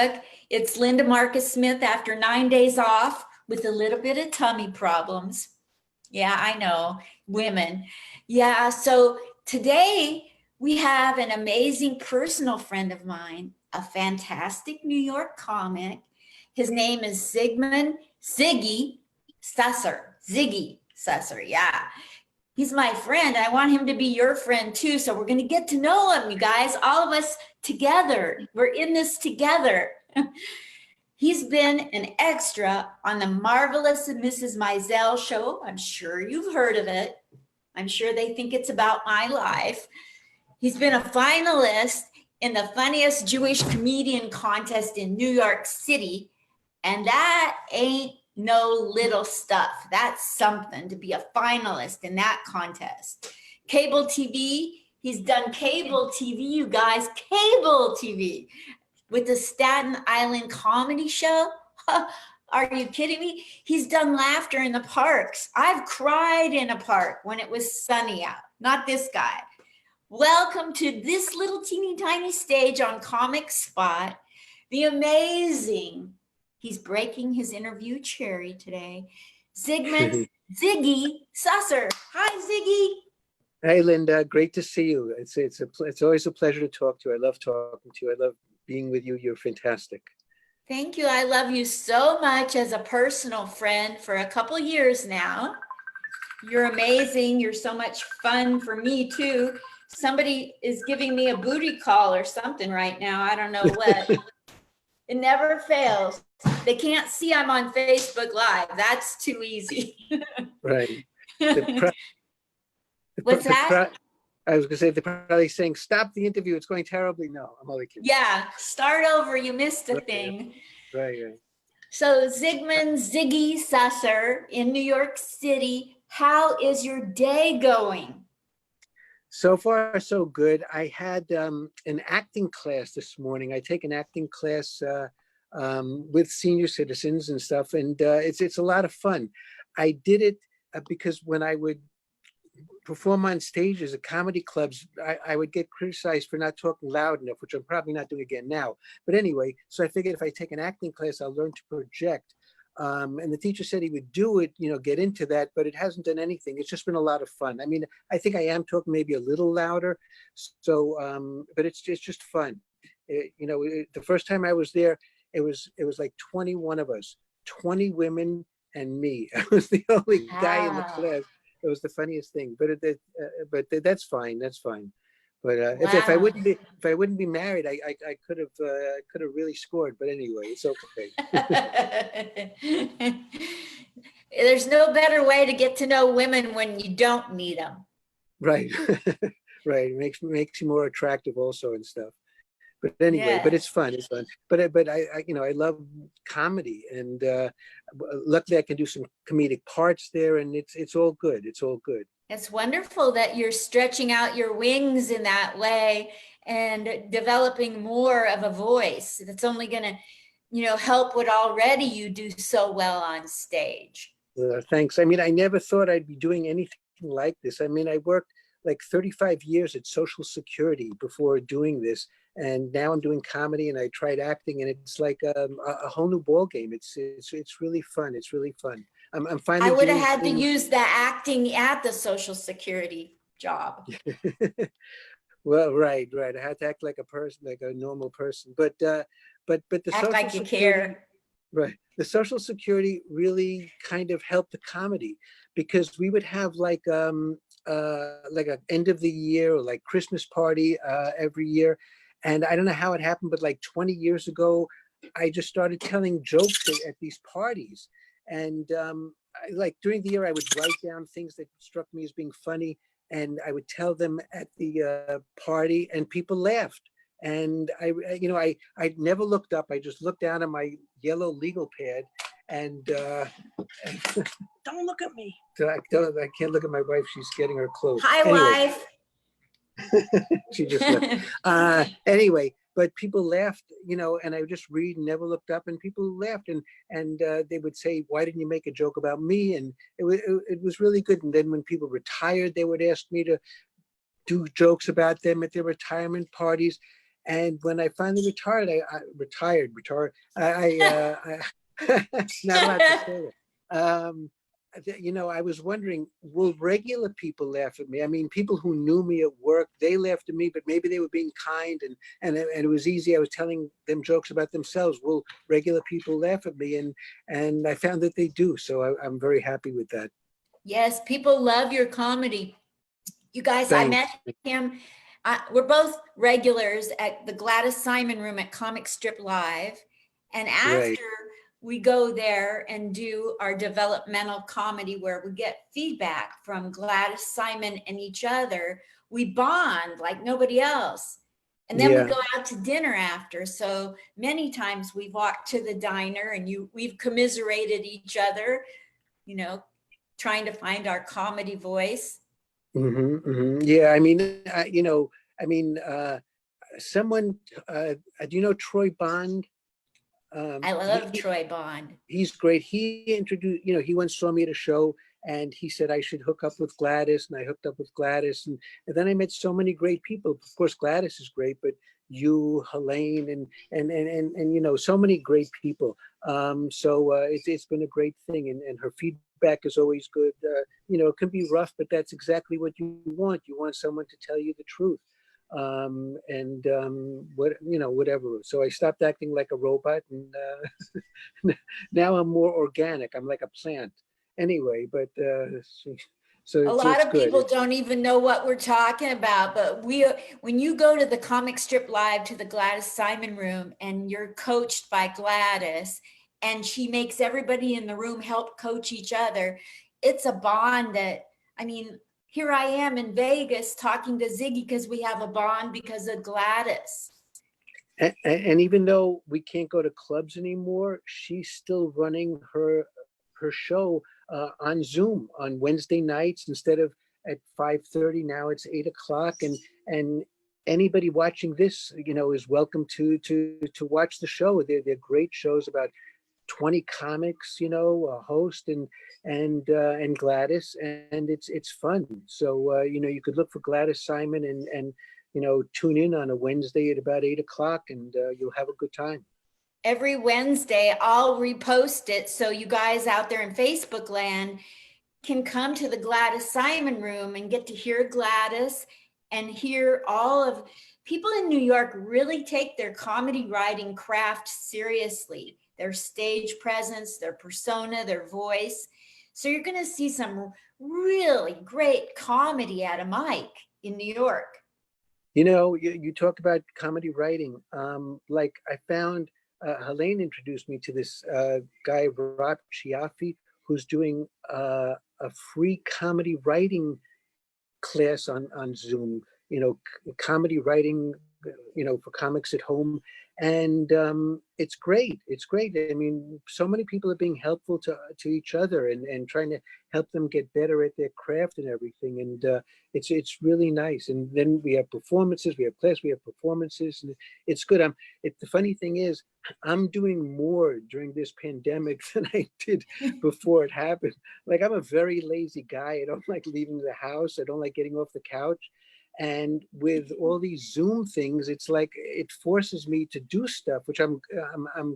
Facebook. It's Linda Marcus Smith after 9 days off with a little bit of tummy problems. Yeah, I know, women. Yeah, so today we have an amazing personal friend of mine, a fantastic New York comic. His name is Ziggy Susser. Ziggy Susser, yeah. He's my friend. I want him to be your friend too. So we're going to get to know him, you guys, all of us together. We're in this together. He's been an extra on the marvelous Mrs Maisel show. I'm sure you've heard of it. I'm sure they think it's about my life. He's been a finalist in the funniest Jewish comedian contest in New York City. And that ain't no little stuff. That's something to be a finalist in that contest. Cable TV, he's done cable TV, you guys, cable TV with the Staten Island comedy show. Are you kidding me? He's done laughter in the parks. I've cried in a park when it was sunny out. Not this guy. Welcome to this little teeny tiny stage on Comic Spot. The amazing, he's breaking his interview cherry today, Sigmund Ziggy Susser. Hi, Ziggy. Hey, Linda. Great to see you. It's always a pleasure to talk to you. I love talking to you. I love being with you. You're fantastic. Thank you. I love you so much as a personal friend for a couple years now. You're amazing. You're so much fun for me too. Somebody is giving me a booty call or something right now. I don't know what. It never fails. They can't see I'm on Facebook Live. That's too easy. Right. What's that? I was going to say, they're probably saying, stop the interview. It's going terribly. No, I'm only kidding. Yeah, start over. You missed a thing. Right. So Sigmund Ziggy Susser in New York City, how is your day going? So far, so good. I had an acting class this morning. I take an acting class with senior citizens and stuff, and it's a lot of fun. I did it because when I would perform on stages at comedy clubs, I would get criticized for not talking loud enough, which I'm probably not doing again now. But anyway, so I figured if I take an acting class, I'll learn to project. And the teacher said he would do it, get into that, but it hasn't done anything. It's just been a lot of fun. I mean, I think I am talking maybe a little louder. So, but it's just fun. The first time I was there, it was like 21 of us, 20 women and me. I was the only guy in the class. It was the funniest thing, but that's fine. That's fine. But if I wouldn't be married, I could have really scored. But anyway, it's okay. There's no better way to get to know women when you don't meet them. Right, right. It makes you more attractive also and stuff. But anyway, yes. But it's fun. It's fun. But I love comedy, and luckily I can do some comedic parts there, and it's all good. It's all good. It's wonderful that you're stretching out your wings in that way and developing more of a voice. That's only going to, help what already you do so well on stage. Thanks. I mean, I never thought I'd be doing anything like this. I mean, I worked like 35 years at Social Security before doing this. And now I'm doing comedy, and I tried acting, and it's like a whole new ball game. It's really fun. It's really fun. I'm finally. I would have had to use the acting at the Social Security job. Well, right. I had to act like a person, like a normal person. But the act Social like you Security, care. Right. The Social Security really kind of helped the comedy, because we would have like an end of the year or like Christmas party every year. And I don't know how it happened, but like 20 years ago, I just started telling jokes at these parties. And like during the year, I would write down things that struck me as being funny, and I would tell them at the party, and people laughed. And I never looked up. I just looked down at my yellow legal pad, and don't look at me. I can't look at my wife. She's getting her clothes. Hi, anyway. Wife. She just left. Anyway, but people laughed, and I would just read and never looked up, and people laughed, and they would say, "Why didn't you make a joke about me?" And it was really good. And then when people retired, they would ask me to do jokes about them at their retirement parties. And when I finally retired, I retired, not allowed to say that. I was wondering, will regular people laugh at me? I mean, people who knew me at work, they laughed at me, but maybe they were being kind and it was easy. I was telling them jokes about themselves. Will regular people laugh at me? And I found that they do. So I'm very happy with that. Yes, people love your comedy. You guys, I met Thanks. him. We're both regulars at the Gladys Simon Room at Comic Strip Live. And Right. after we go there and do our developmental comedy where we get feedback from Gladys Simon and each other, we bond like nobody else. And then we Yeah. go out to dinner after. So many times we've walked to the diner and we've commiserated each other, you know, trying to find our comedy voice. Yeah. I mean, someone, do you know Troy Bond? I love Troy Bond. He's great. He introduced, he once saw me at a show and he said I should hook up with Gladys, and I hooked up with Gladys. And then I met so many great people. Of course, Gladys is great, but you, Helene, and so many great people. It's been a great thing. And her feedback is always good. It can be rough, but that's exactly what you want. You want someone to tell you the truth. Whatever. So I stopped acting like a robot, and now I'm more organic. I'm like a plant. Anyway, but so A it's lot it's of good. people don't even know what we're talking about, but when you go to the Comic Strip Live to the Gladys Simon Room and you're coached by Gladys and she makes everybody in the room help coach each other, it's a bond that, I mean, here I am in Vegas talking to Ziggy because we have a bond because of Gladys. And even though we can't go to clubs anymore, she's still running her show on Zoom on Wednesday nights instead of at 5:30. Now it's 8 o'clock, and anybody watching this, is welcome to watch the show. They're great shows about 20 comics, a host and Gladys, and it's fun. So you could look for Gladys Simon and tune in on a Wednesday at about 8 o'clock, and you'll have a good time. Every Wednesday, I'll repost it so you guys out there in Facebook land can come to the Gladys Simon Room and get to hear Gladys and hear all of people in New York really take their comedy writing craft seriously, their stage presence, their persona, their voice. So you're going to see some really great comedy at a mic in New York. You talk about comedy writing. Like I found Helene introduced me to this guy, Rob Chiaffi, who's doing a free comedy writing class on Zoom, comedy writing, for comics at home. And it's great. It's great. I mean, so many people are being helpful to each other and trying to help them get better at their craft and everything. And it's really nice. And then we have performances, we have class, we have performances, and it's good. The funny thing is, I'm doing more during this pandemic than I did before it happened. Like, I'm a very lazy guy. I don't like leaving the house. I don't like getting off the couch. And with all these Zoom things, it's like it forces me to do stuff, which I'm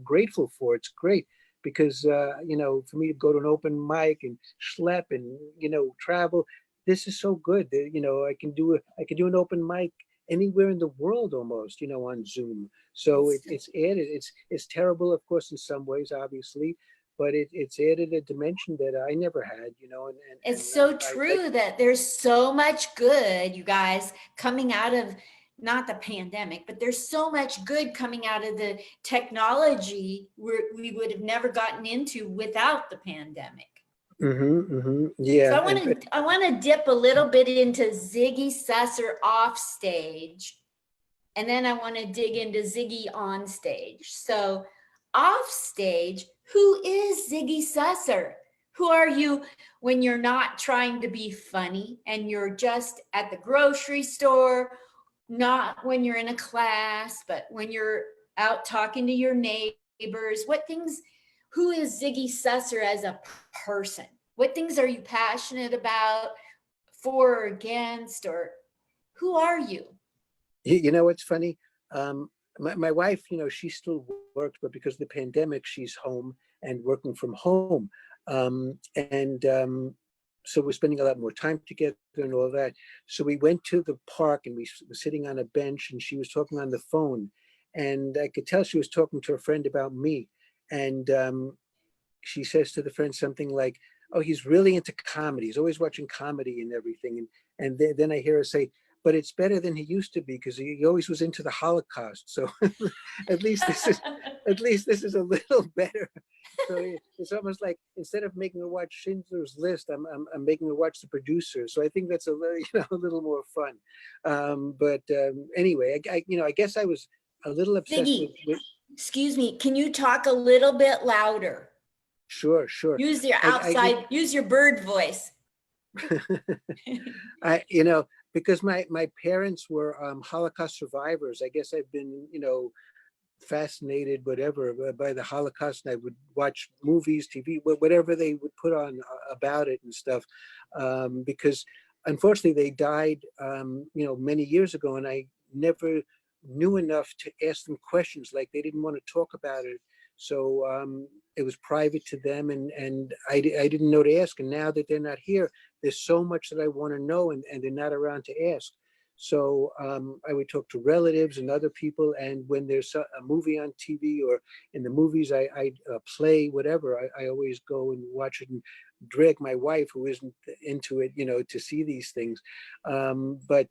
grateful for. It's great because for me to go to an open mic and schlep and travel, this is so good. I can do an open mic anywhere in the world almost, on Zoom. So it's added. It's terrible, of course, in some ways, obviously, but it's added a dimension that I never had, It's so true that there's so much good, you guys, coming out of not the pandemic, but there's so much good coming out of the technology we would have never gotten into without the pandemic. Yeah. So I want to dip a little bit into Ziggy Susser off stage, and then I want to dig into Ziggy on stage. So off stage, who is Ziggy Susser? Who are you when you're not trying to be funny and you're just at the grocery store, not when you're in a class, but when you're out talking to your neighbors? Who is Ziggy Susser as a person? What things are you passionate about, for or against, or who are you? You know what's funny? my wife, she still works, but because of the pandemic, she's home and working from home. And so we're spending a lot more time together and all that. So we went to the park and we were sitting on a bench and she was talking on the phone. And I could tell she was talking to a friend about me. And she says to the friend something like, "Oh, he's really into comedy. He's always watching comedy and everything." And then I hear her say, "But it's better than he used to be because he always was into the Holocaust. So at least this is a little better." So it's almost like instead of making her watch Schindler's List, I'm making her watch The Producer. So I think that's a little a little more fun. But anyway, I guess I was a little obsessed Ziggy, with excuse me, can you talk a little bit louder? sure. Use your I use your bird voice. because my parents were Holocaust survivors. I guess I've been, fascinated, whatever, by the Holocaust, and I would watch movies, TV, whatever they would put on about it and stuff, because unfortunately they died, many years ago, and I never knew enough to ask them questions. Like they didn't want to talk about it, so it was private to them, and I didn't know to ask. And now that they're not here, there's so much that I want to know, and they're not around to ask. So I would talk to relatives and other people, and when there's a movie on TV or in the movies, I play whatever, I always go and watch it and drag my wife, who isn't into it, to see these things. But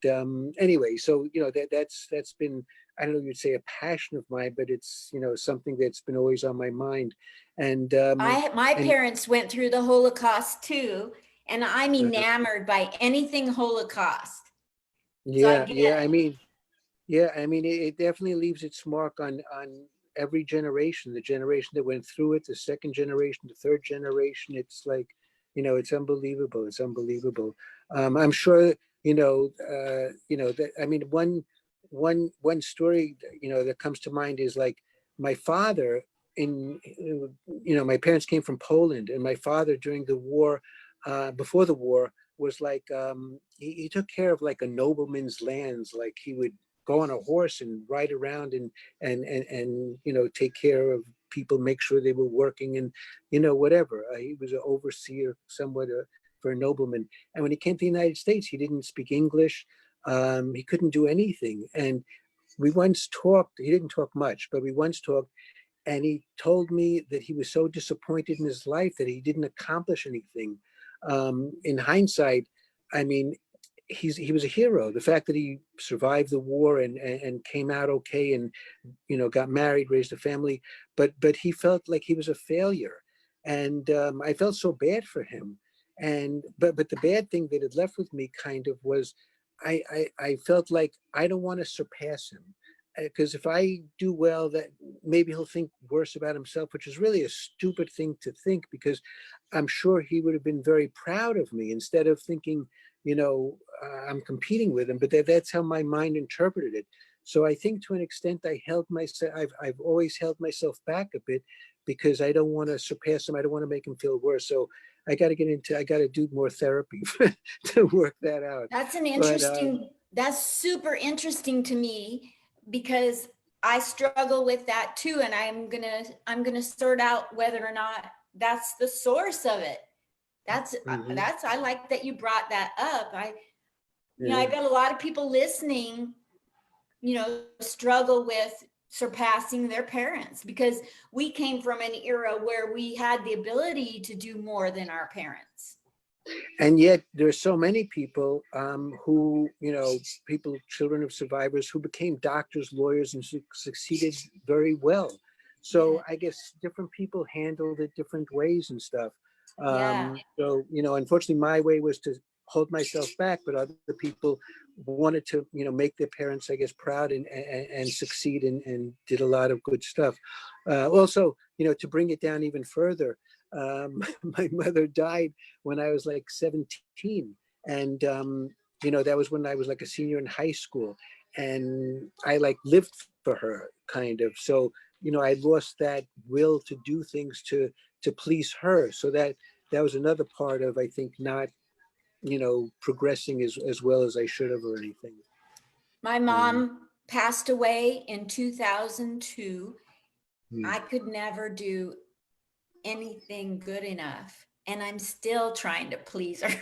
anyway, so that's been, I don't know if you'd say a passion of mine, but it's something that's been always on my mind. And My and parents went through the Holocaust too, and I'm enamored by anything Holocaust. So I yeah, get yeah. it. It definitely leaves its mark on every generation. The generation that went through it, the second generation, the third generation. It's like, it's unbelievable. It's unbelievable. I'm sure, that. I mean, one story, that comes to mind is like my father in, my parents came from Poland, and my father during the war, before the war, was like he took care of like a nobleman's lands. Like he would go on a horse and ride around and take care of people, make sure they were working, and whatever. He was an overseer somewhat, for a nobleman. And when he came to the United States, he didn't speak English. He couldn't do anything. And we once talked. He didn't talk much, but we once talked. And he told me that he was so disappointed in his life that he didn't accomplish anything. In hindsight, I mean, he was a hero. The fact that he survived the war and came out okay, and got married, raised a family, but he felt like he was a failure, and I felt so bad for him. And but the bad thing that it left with me kind of was, I felt like I don't want to surpass him, because if I do well, that maybe he'll think worse about himself, which is really a stupid thing to think, because I'm sure he would have been very proud of me, instead of thinking, I'm competing with him. But that's how my mind interpreted it. So I think to an extent I held myself, I've always held myself back a bit, because I don't want to surpass him. I don't want to make him feel worse. So I got to do more therapy to work that out. That's an But interesting, that's super interesting to me, because I struggle with that too. And I'm gonna sort out whether or not that's the source of it. mhm, I like that you brought that up. I yeah. bet a lot of people listening, struggle with surpassing their parents, because we came from an era where we had the ability to do more than our parents. And yet there's so many people, who, people, children of survivors, who became doctors, lawyers, and succeeded very well. Yeah. So I guess different people handled it different ways and stuff. Yeah. So, unfortunately my way was to hold myself back, but other people wanted to, make their parents, I guess, proud, and succeed, and did a lot of good stuff. Also, to bring it down even further, my mother died when I was like 17. And, that was when I was like a senior in high school. And I like lived for her, kind of. So, I lost that will to do things to please her. So that was another part of, I think, not, progressing as well as I should have, or anything. My Um, mom passed away in 2002. Hmm. I could never do anything good enough, and I'm still trying to please her.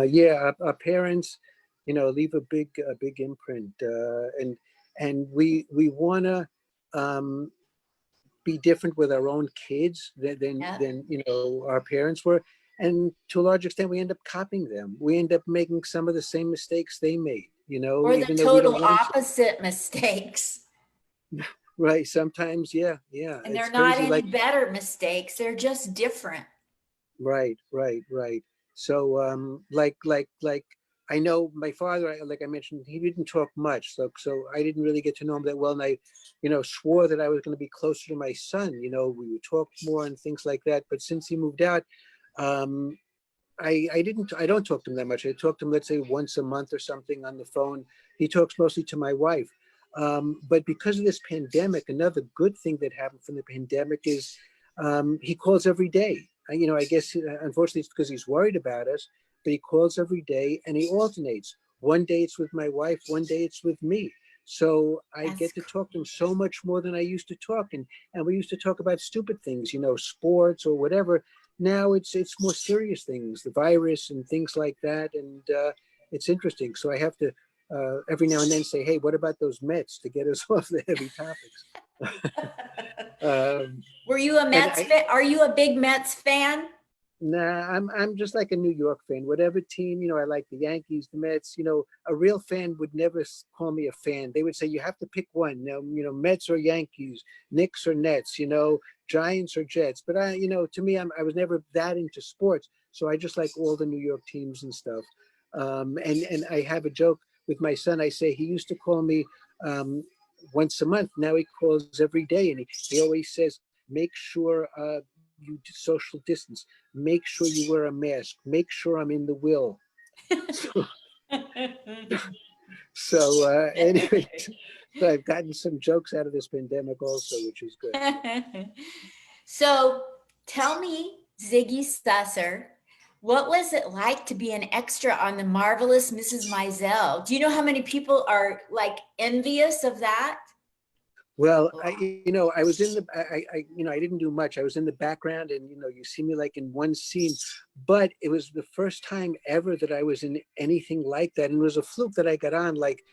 Yeah, our parents, leave a big imprint, and we wanna um, be different with our own kids Yeah. than our parents were, and to a large extent we end up copying them. We end up making some of the same mistakes they made, Or the even though we total don't want to. opposite mistakes. Right? Sometimes, yeah, And they're it's not crazy. any Like, better mistakes. They're just different. right. So, like, I know my father, like I mentioned, he didn't talk much, so I didn't really get to know him that well, and I, swore that I was going to be closer to my son. We would talk more and things like that. But since he moved out, um, I don't talk to him that much. I talk to him, let's say, once a month or something on the phone. He talks mostly to my wife. But because of this pandemic, another good thing that happened from the pandemic is he calls every day. I guess unfortunately it's because he's worried about us, but he calls every day and he alternates. One day it's with my wife, one day it's with me. So I That's get to talk to him so much more than I used to talk, and we used to talk about stupid things, sports or whatever. Now it's more serious things, the virus and things like that, and it's interesting. So I have to every now and then say, "Hey, what about those Mets?" to get us off the heavy topics. um, Were you a and Mets fan? Are you a big Mets fan? Nah, I'm just like a New York fan. Whatever team, I like the Yankees, the Mets. A real fan would never call me a fan. They would say you have to pick one. Mets or Yankees, Knicks or Nets. Giants or Jets. But to me, I was never that into sports, so I just like all the New York teams and stuff. And I have a joke with my son. I say he used to call me once a month. Now he calls every day, and he always says, "Make sure you social distance. Make sure you wear a mask. Make sure I'm in the will." So, anyway, so I've gotten some jokes out of this pandemic also, which is good. So tell me, Ziggy Susser, what was it like to be an extra on the marvelous Mrs. Maisel? Do you know how many people are like envious of that? Well, I was in the, I didn't do much. I was in the background, and you see me like in one scene, but it was the first time ever that I was in anything like that, and it was a fluke that I got on. Like,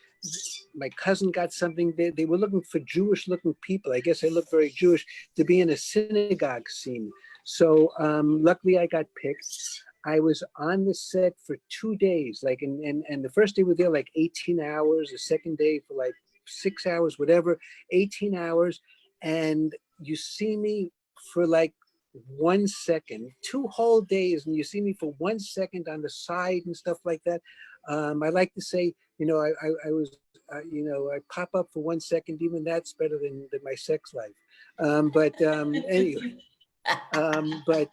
my cousin got something. They were looking for Jewish-looking people. I guess I look very Jewish to be in a synagogue scene. So luckily, I got picked. I was on the set for 2 days, like, and the first day we were there like 18 hours. The second day for like 6 hours, whatever, 18 hours. And you see me for like 1 second, 2 whole days, and you see me for 1 second on the side and stuff like that. I like to say, I was, I pop up for 1 second. Even that's better than my sex life. But anyway, but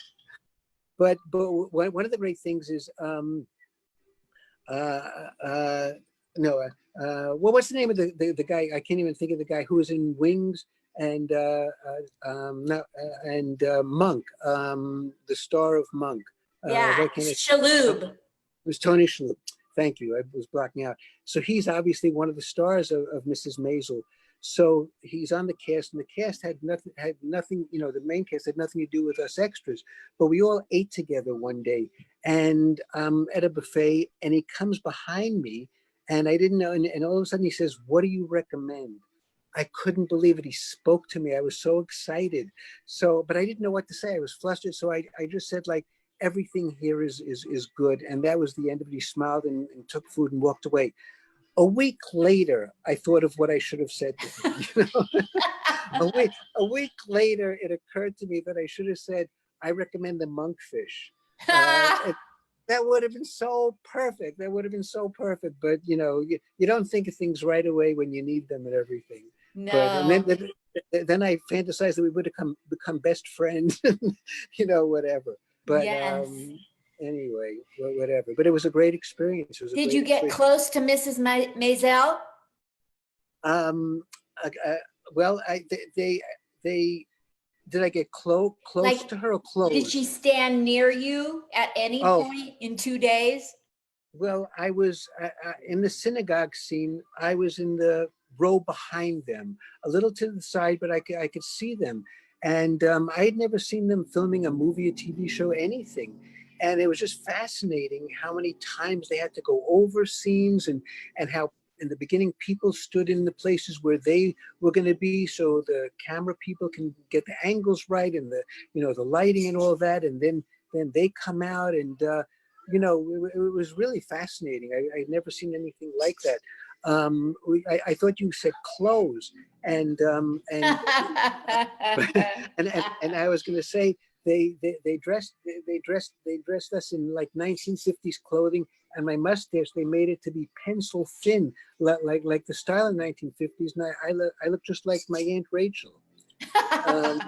one of the great things is uh, uh, no, well, what's the name of the guy? I can't even think of the guy who was in Wings and no, and Monk, the star of Monk. Yeah, Why can't it? Shaloub. It was Tony Shalhoub. Thank you. I was blocking out. So he's obviously one of the stars of Mrs. Maisel. So he's on the cast, and the cast had nothing. The main cast had nothing to do with us extras. But we all ate together one day, and at a buffet, and he comes behind me, and I didn't know, and all of a sudden he says, "What do you recommend?" I couldn't believe it. He spoke to me. I was so excited. So, but I didn't know what to say. I was flustered. So I just said, like, everything here is good. And that was the end of it. He smiled and took food and walked away. A week later, I thought of what I should have said to him. A week later, it occurred to me that I should have said, "I recommend the monkfish." That would have been so perfect. That would have been so perfect. But you don't think of things right away when you need them and everything. But and No. then I fantasized that we would have become best friends, whatever. But Yes. anyway, whatever. But it was a great experience. It was a Did great you get experience. close to Mrs. Maisel? Um, uh, uh, well, they did I get close Like, to her or did she close? stand near you at any Oh, point in 2 days? Well, I was in the synagogue scene. I was in the row behind them, a little to the side, but I could see them. And I had never seen them filming a movie, a TV show, anything. And it was just fascinating how many times they had to go over scenes, and how in the beginning people stood in the places where they were going to be, so the camera people can get the angles right, and the lighting and all that. And then they come out, and it was really fascinating. I'd never seen anything like that. I thought you said clothes, and and I was going to say they dressed us in like 1950s clothing, and my mustache, they made it to be pencil thin, like the style in 1950s, and I look just like my Aunt Rachel. Um,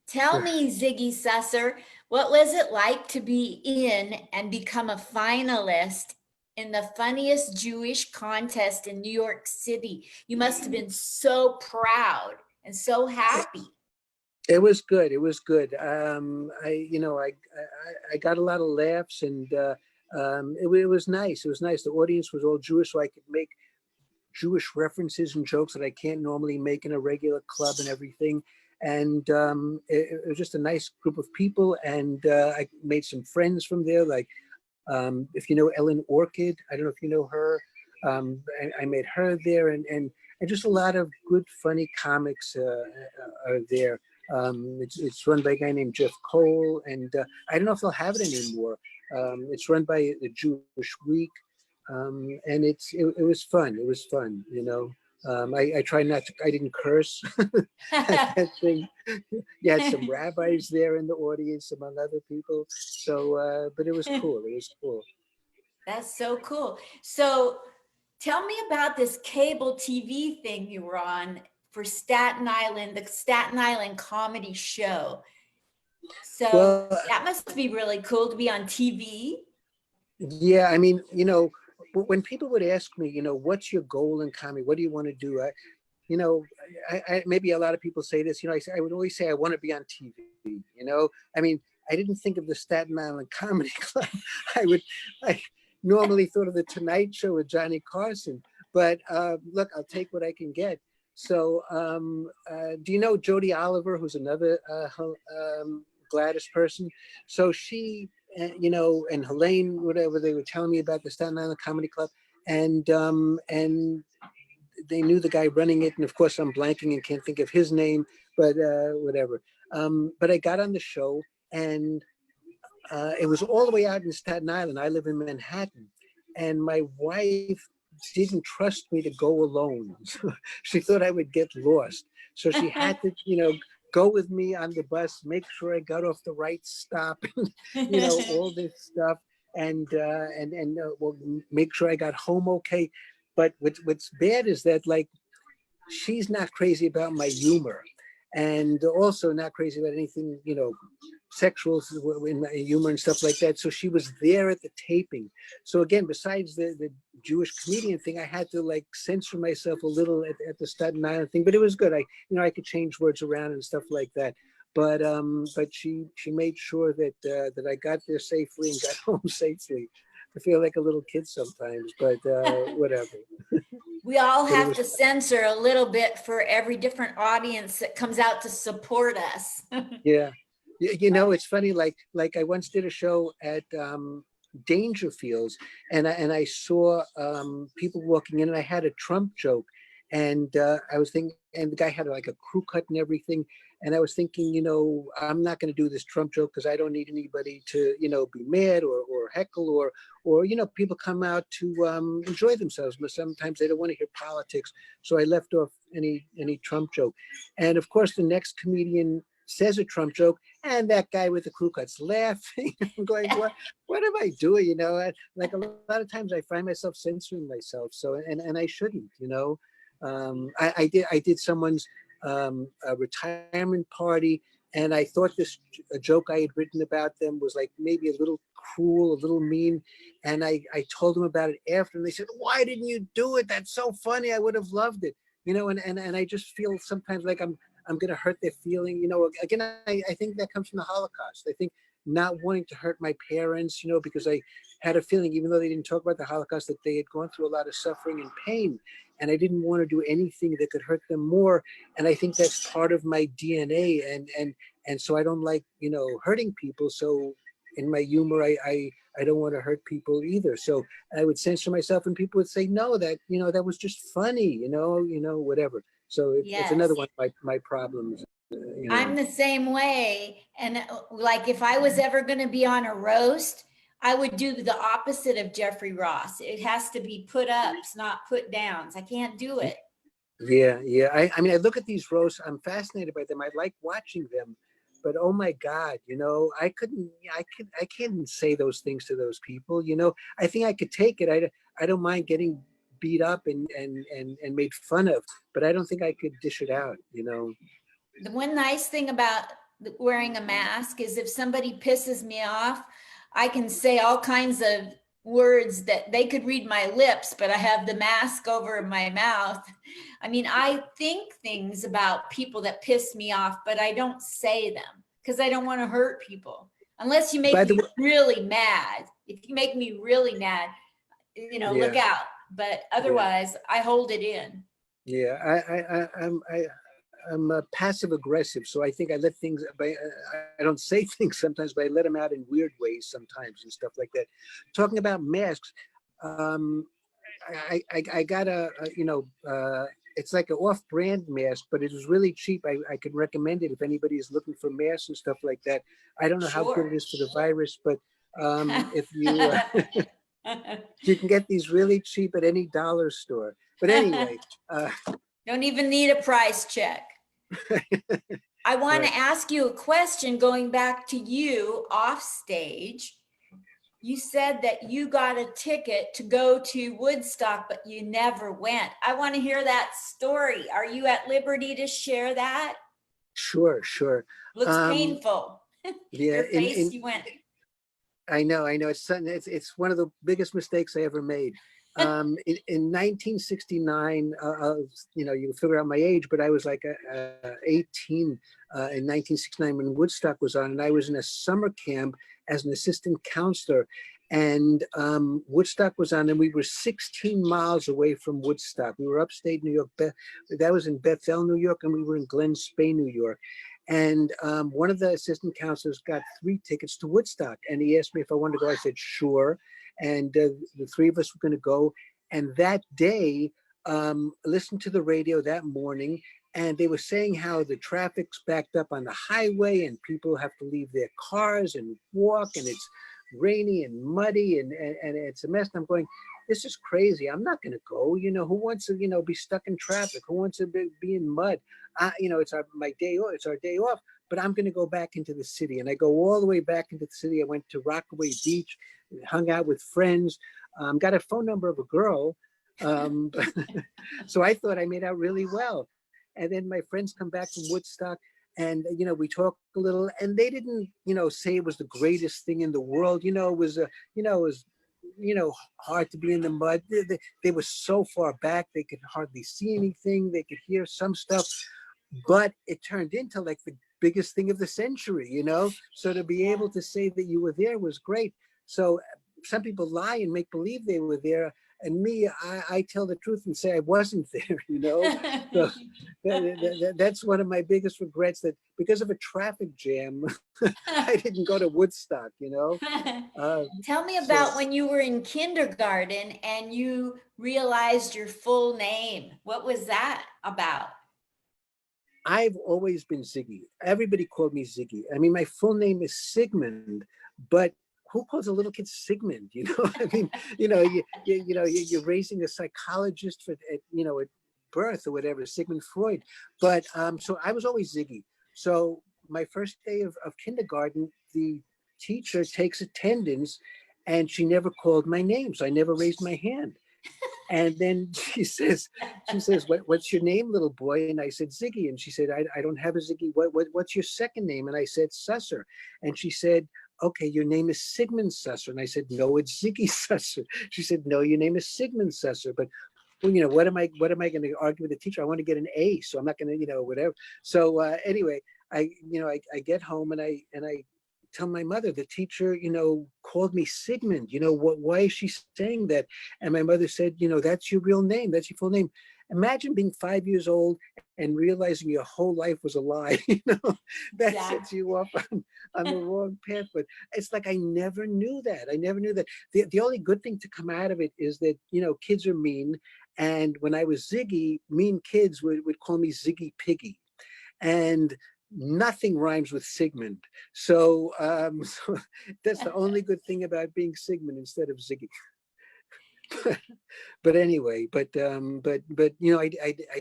Tell me, Ziggy Susser, what was it like to be in and become a finalist in the funniest Jewish contest in New York City? You must have been so proud and so happy. It was good. It was good. I got a lot of laughs, and it was nice. It was nice. The audience was all Jewish, so I could make Jewish references and jokes that I can't normally make in a regular club and everything. And it was just a nice group of people, and I made some friends from there. Like, if you know Ellen Orchid, I don't know if you know her. I met her there, and just a lot of good, funny comics are there. It's run by a guy named Jeff Cole, and I don't know if they'll have it anymore. It's run by the Jewish Week, and it was fun. It was fun, you know. I try not to. I didn't curse. That thing. You had some rabbis there in the audience, among other people. So, but it was cool. It was cool. That's so cool. So tell me about this cable TV thing you were on for Staten Island, the Staten Island comedy show. So Well, that must be really cool to be on TV. yeah. I mean, when people would ask me, what's your goal in comedy? What do you want to do? You know, maybe a lot of people say this. I would always say I want to be on TV. I mean, I didn't think of the Staten Island Comedy Club. I normally thought of the Tonight Show with Johnny Carson. But look, I'll take what I can get. So, do you know Jody Oliver, who's another Gladys person? So she, and Helene, whatever, they were telling me about the Staten Island Comedy Club, and they knew the guy running it, and of course I'm blanking and can't think of his name, but whatever. But I got on the show, and it was all the way out in Staten Island. I live in Manhattan, and my wife didn't trust me to go alone. She thought I would get lost, so she had to, go with me on the bus, make sure I got off the right stop, all this stuff, and well, make sure I got home okay. But what's bad is that, like, she's not crazy about my humor, and also not crazy about anything, sexual in my humor and stuff like that. So she was there at the taping. So again, besides the Jewish comedian thing, I had to like censor myself a little at the Staten Island thing, but it was good. I could change words around and stuff like that. But she made sure that I got there safely and got home safely. I feel like a little kid sometimes, but whatever. We all But it have was to censor a little bit for every different audience that comes out to support us. Yeah. It's funny, like I once did a show at Dangerfields, and I saw people walking in, and I had a Trump joke, and I was thinking, and the guy had like a crew cut and everything, and I was thinking, I'm not going to do this Trump joke because I don't need anybody to, be mad or heckle, or people come out to enjoy themselves, but sometimes they don't want to hear politics. So I left off any Trump joke, and of course the next comedian says a Trump joke, and that guy with the crew cuts laughing. I'm going, what am I doing? Like a lot of times I find myself censoring myself. So, and I shouldn't, I did someone's a retirement party, and I thought a joke I had written about them was like maybe a little cruel, a little mean. And I told them about it after, and they said, why didn't you do it? That's so funny. I would have loved it. And I just feel sometimes like I'm going to hurt their feeling. Again, I think that comes from the Holocaust. I think, not wanting to hurt my parents, because I had a feeling, even though they didn't talk about the Holocaust, that they had gone through a lot of suffering and pain. And I didn't want to do anything that could hurt them more. And I think that's part of my DNA. And so I don't like, hurting people. So in my humor, I don't want to hurt people either. So I would censor myself, and people would say, no, that was just funny, whatever. So it's another Yes. one of my problems. I'm the same way. And like if I was ever going to be on a roast, I would do the opposite of Jeffrey Ross. It has to be put ups, not put downs. I can't do it. Yeah, yeah. I mean, I look at these roasts. I'm fascinated by them. I like watching them, but oh my God, I can't say those things to those people. I think I could take it. I don't mind getting beat up and made fun of, but I don't think I could dish it out. The one nice thing about wearing a mask is if somebody pisses me off, I can say all kinds of words that they could read my lips, but I have the mask over my mouth. I mean, I think things about people that piss me off, but I don't say them because I don't want to hurt people. Unless you make By the me way, really mad. If you make me really mad, look yeah, out. But yeah, otherwise, I hold it in. yeah. I'm passive aggressive, so I think I let things. I don't say things sometimes, but I let them out in weird ways sometimes and stuff like that. Talking about masks, um, I got it's like an off-brand mask, but it was really cheap. I could recommend it if anybody is looking for masks and stuff like that. I don't know how good Sure. it is for the virus, but if you you can get these really cheap at any dollar store. But anyway, Don't even need a price check. I want right. to ask you a question going back to you off stage. You said that you got a ticket to go to Woodstock, but you never went. I want to hear that story. Are you at liberty to share that? Sure, sure. Looks painful. Yeah, Your face, you went. I know. It's one of the biggest mistakes I ever made. In 1969, you figure out my age, but I was like 18 in 1969 when Woodstock was on, and I was in a summer camp as an assistant counselor, and Woodstock was on, and we were 16 miles away from Woodstock. We were upstate New York. That was in Bethel, New York, and we were in Glen Spey, New York. And one of the assistant counselors got 3 tickets to Woodstock, and he asked me if I wanted to go. I said, sure. And the 3 of us were going to go. And that day, listened to the radio that morning, and they were saying how the traffic's backed up on the highway and people have to leave their cars and walk, and it's rainy and muddy and it's a mess. And I'm going, this is crazy. I'm not going to go. Who wants to, be stuck in traffic? Who wants to be in mud? It's my day off. It's our day off. But I'm going to go back into the city. And I go all the way back into the city. I went to Rockaway Beach, hung out with friends, got a phone number of a girl. So I thought I made out really well. And then my friends come back from Woodstock, and we talked a little, and they didn't say it was the greatest thing in the world. It was hard to be in the mud. They were so far back they could hardly see anything. They could hear some stuff, but it turned into like the biggest thing of the century. So to be able to say that you were there was great. So some people lie and make believe they were there, and me, I tell the truth and say I wasn't there. So that's one of my biggest regrets, that because of a traffic jam, I didn't go to Woodstock. Tell me So about when you were in kindergarten and you realized your full name. What was that about? I've always been Ziggy. Everybody called me Ziggy. I mean, my full name is Sigmund, but who calls a little kid Sigmund? I mean, you're raising a psychologist at birth or whatever, Sigmund Freud. But so I was always Ziggy. So my first day of kindergarten, the teacher takes attendance, and she never called my name, so I never raised my hand. And then she says, what's your name, little boy? And I said, Ziggy. And she said, I don't have a Ziggy. What's your second name? And I said, Susser. And she said, okay, your name is Sigmund Susser. And I said, no, it's Ziggy Susser. She said, no, your name is Sigmund Susser. But well, what am I going to argue with the teacher? I want to get an A, so I'm not going to, whatever. So anyway, I get home and I tell my mother, the teacher, called me Sigmund. Why is she saying that? And my mother said, that's your real name. That's your full name. Imagine being 5 years old and realizing your whole life was a lie. That sets you off on the wrong path. But it's like, I never knew that. I never knew that. The only good thing to come out of it is that, kids are mean. And when I was Ziggy, mean kids would call me Ziggy Piggy. And nothing rhymes with Sigmund. So, so that's the only good thing about being Sigmund instead of Ziggy. But anyway, but I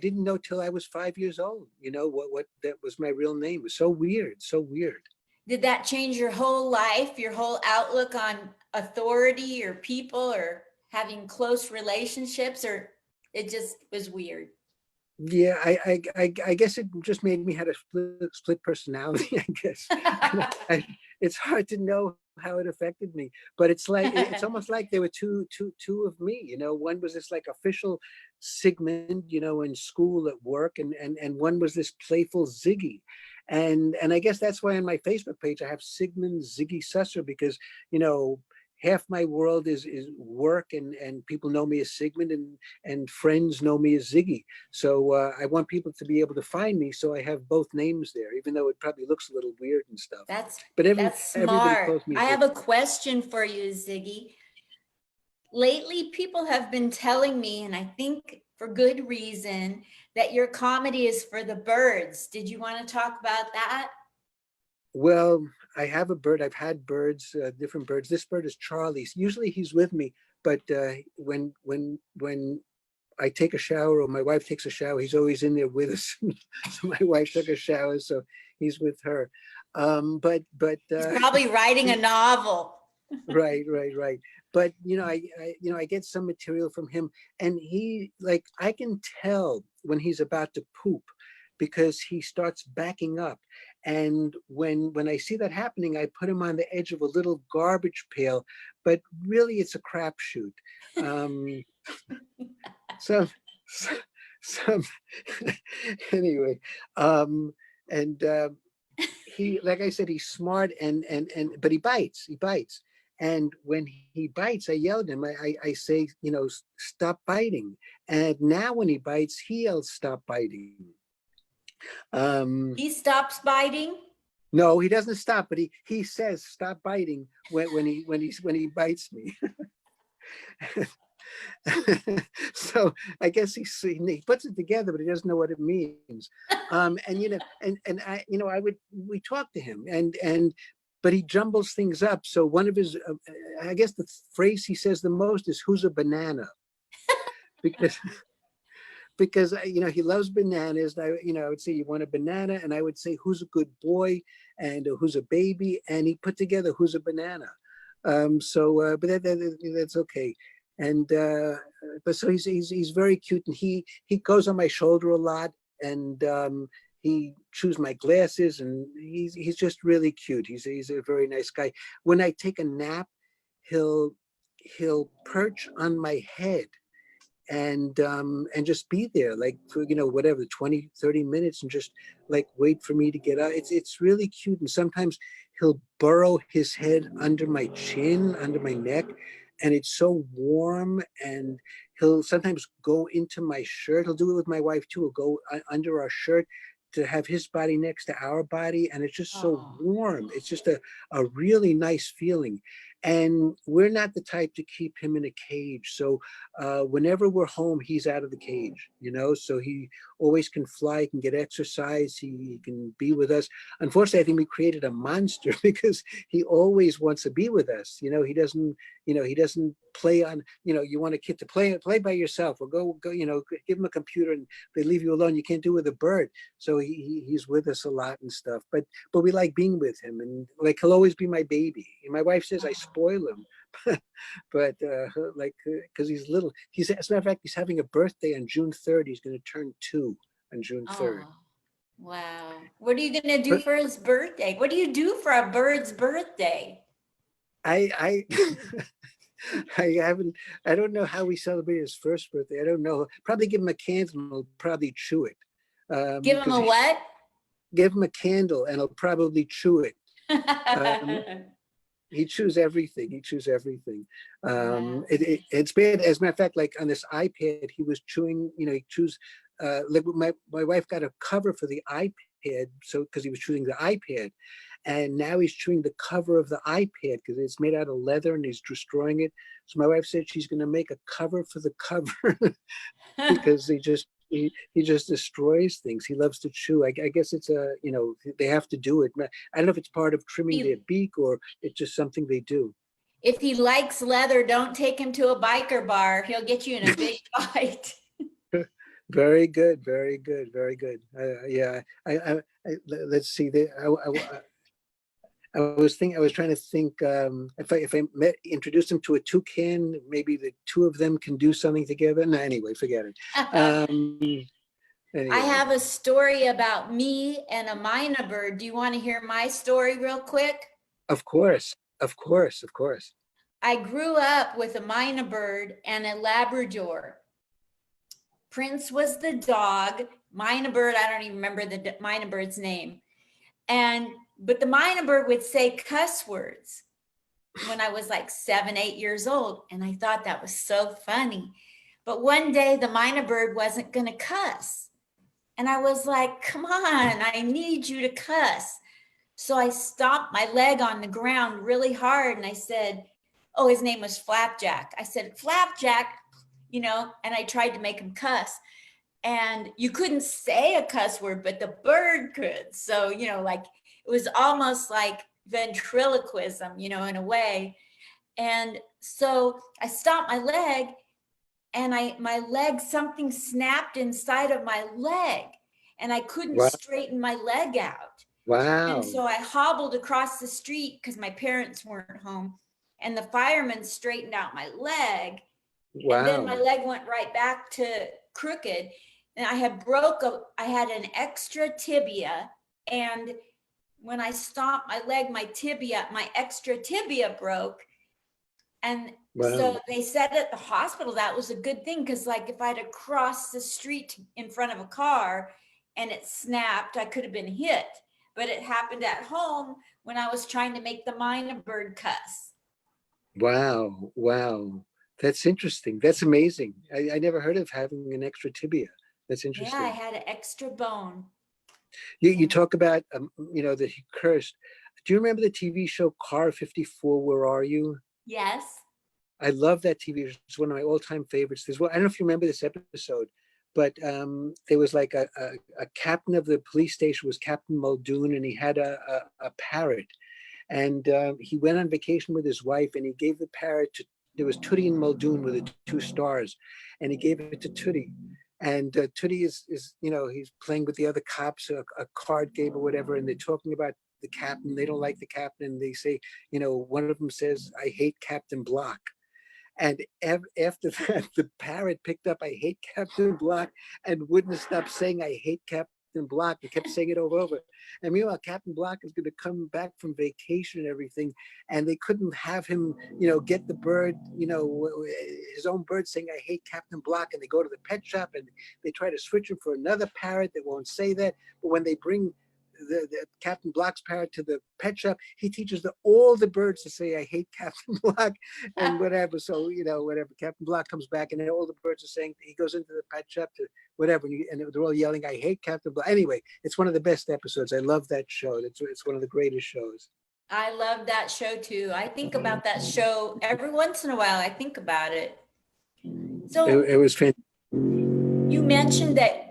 didn't know till I was 5 years old, what that was my real name. It was so weird, so weird. Did that change your whole life, your whole outlook on authority or people or having close relationships, or it just was weird? Yeah, I guess it just made me have a split personality, I guess. It's hard to know how it affected me, but it's almost like there were two of me. One was this like official Sigmund, in school, at work, and one was this playful Ziggy. And I guess that's why on my Facebook page I have Sigmund Ziggy Susser, because half my world is work, and people know me as Sigmund, and friends know me as Ziggy. So I want people to be able to find me, so I have both names there, even though it probably looks a little weird and stuff. That's Everybody smart. calls me I Ziggy. have a question for you, Ziggy. Lately, people have been telling me, and I think for good reason, that your comedy is for the birds. Did you want to talk about that? Well, I have a bird. I've had birds, different birds. This bird is Charlie. Usually he's with me, but when I take a shower or my wife takes a shower, he's always in there with us. So my wife took a shower, so he's with her. But He's probably writing a novel. Right. But I get some material from him, and I can tell when he's about to poop, because he starts backing up. And when I see that happening, I put him on the edge of a little garbage pail, but really it's a crapshoot. So anyway, and he, like I said, he's smart, but he bites. And when he bites, I yell at him. I say, stop biting. And now when he bites, he yells, stop biting. He stops biting? No, he doesn't stop, but he says stop biting when he bites me. So I guess he puts it together, but he doesn't know what it means. We talk to him, but he jumbles things up. So one of his, I guess the phrase he says the most is "Who's a banana?" because he loves bananas. I would say, you want a banana, and I would say, who's a good boy, and who's a baby, and he put together who's a banana. But that's okay. And but so he's very cute, and he goes on my shoulder a lot, and he chews my glasses, and he's just really cute. He's a very nice guy. When I take a nap, he'll perch on my head and just be there, like, for whatever, 20-30 minutes, and just like wait for me to get out. It's really cute. And sometimes he'll burrow his head under my chin, under my neck, and it's so warm. And he'll sometimes go into my shirt. He'll do it with my wife too. He'll go under our shirt to have his body next to our body, and it's just so warm. It's just a really nice feeling. And we're not the type to keep him in a cage. So whenever we're home, he's out of the cage, so he always can fly, can get exercise, he can be with us. Unfortunately, I think we created a monster, because he always wants to be with us. He doesn't play on, you want a kid to play by yourself, or go, give him a computer and they leave you alone. You can't do it with a bird. So he's with us a lot and stuff, but we like being with him, and like, he'll always be my baby. And my wife says I spoil him, but because he's little. As a matter of fact, he's having a birthday on June 3rd. He's going to turn 2 on June 3rd. Wow. What are you going to do for his birthday? What do you do for a bird's birthday? I don't know how we celebrate his first birthday. I don't know. Probably give him a candle and he'll probably chew it. Give him a what? Give him a candle and he'll probably chew it. Um, he chews everything. He chews everything. Yeah. It's bad. As a matter of fact, like on this iPad, he was chewing. He chews. Like my wife got a cover for the iPad, so because he was chewing the iPad, and now he's chewing the cover of the iPad because it's made out of leather and he's destroying it. So my wife said she's going to make a cover for the cover because he just destroys things. He loves to chew. I guess it's they have to do it. I don't know if it's part of trimming their beak or it's just something they do. If he likes leather, don't take him to a biker bar. He'll get you in a big fight. Very good, very good, very good. Yeah, let's see. I was trying to think if I introduced them to a toucan, maybe the two of them can do something together. No, anyway, forget it. Anyway. I have a story about me and a myna bird. Do you want to hear my story real quick? Of course, of course, of course. I grew up with a myna bird and a Labrador. Prince was the dog. Myna bird, I don't even remember the myna bird's name. But the myna bird would say cuss words when I was like 7, 8 years old. And I thought that was so funny. But one day the myna bird wasn't going to cuss. And I was like, come on, I need you to cuss. So I stomped my leg on the ground really hard. And I said, oh, his name was Flapjack. I said, Flapjack, and I tried to make him cuss. And you couldn't say a cuss word, but the bird could. So, like it was almost like ventriloquism, in a way. And so I stomped my leg and something snapped inside of my leg and I couldn't straighten my leg out. Wow. And so I hobbled across the street because my parents weren't home and the firemen straightened out my leg. Wow. And then my leg went right back to crooked. And I had an extra tibia. And when I stomped my leg, my extra tibia broke. And so they said at the hospital, that was a good thing. Cause like if I'd have crossed the street in front of a car and it snapped, I could have been hit. But it happened at home when I was trying to make the myna bird cuss. Wow. Wow. That's interesting. That's amazing. I never heard of having an extra tibia. That's interesting. Yeah, I had an extra bone. You talk about, that he cursed. Do you remember the TV show Car 54, Where Are You? Yes. I love that TV show. It's one of my all-time favorites. I don't know if you remember this episode, but there was like a captain of the police station was Captain Muldoon, and he had a parrot. And he went on vacation with his wife, and he gave the parrot to, there was Tootie and Muldoon with the 2 stars, and he gave it to Tootie. And Tootie is he's playing with the other cops, a card game or whatever, and they're talking about the captain. They don't like the captain. And they say, one of them says, I hate Captain Block. And after that, the parrot picked up, I hate Captain Block, and wouldn't stop saying, I hate Captain Block. He kept saying it over. And meanwhile, Captain Block is going to come back from vacation and everything. And they couldn't have him, get the bird, his own bird saying, I hate Captain Block. And they go to the pet shop and they try to switch him for another parrot that won't say that. But when they bring the Captain Block's parrot to the pet shop, he teaches all the birds to say, I hate Captain Block and whatever. So, whatever, Captain Block comes back and then all the birds are saying, he goes into the pet shop to whatever, and they're all yelling, I hate Captain Block. Anyway, it's one of the best episodes. I love that show. It's one of the greatest shows. I love that show too. I think about that show every once in a while. I think about it. So it was fantastic. You mentioned that